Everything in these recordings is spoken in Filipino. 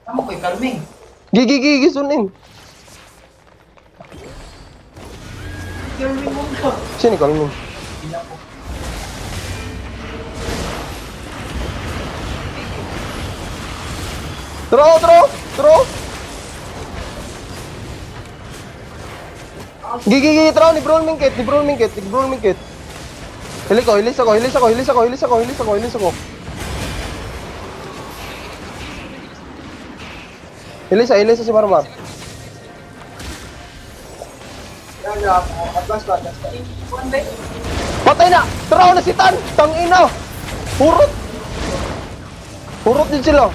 Kamu ko'y kalming. Gigi, sunin. Kalming mo ka. Sino ka lang? Ina ko. Throw! Gigi, throw ni Brawl Mingkit. Hilis ako. Hilis si Marmar. Advance ba? Patay na! Throw na si Tan! Tangina! Hurot din sila.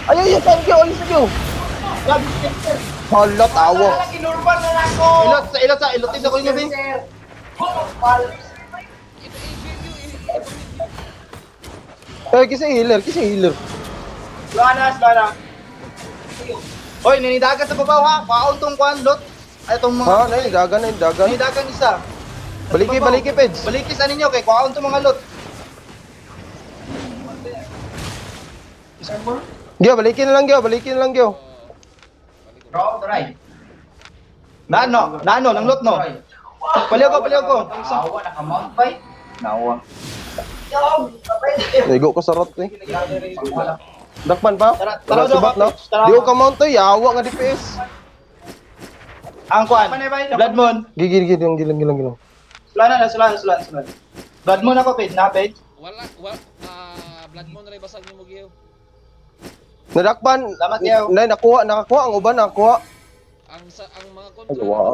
Ay, thank you. Hala, tawa. Kinurban na ako. Ilotin ako ninyo, Bing. Kasi healer. Luana. Hoy, ninidagan sa babaw ha. Paon tong kwan, lot. Ay, itong mga... Ha, dagan. Ninidagan isa. Baliki, Peds. Balikis ano ninyo, kay kwaon tong mga lot. Isang more? Gyo, balikin na lang, Gyo. Draw, try. Nano, ng lot no. Paliw ko. Awa, nakamount pa eh. Nawa. Ligo ko sa rot eh. Dakpan pa? Tara, Sibat no? tara. Di ko ka-mount to, yawa nga DPS. Ang kwan, Blood Moon. Gigi, gilang. Sulan. Blood Moon ako, Page. Na, Page. Wala, blood mo na rin basag mo giyo. Nadakpan. Salamat, Gyo. Nakakuha ang uban, Ang mga Ay, control wow.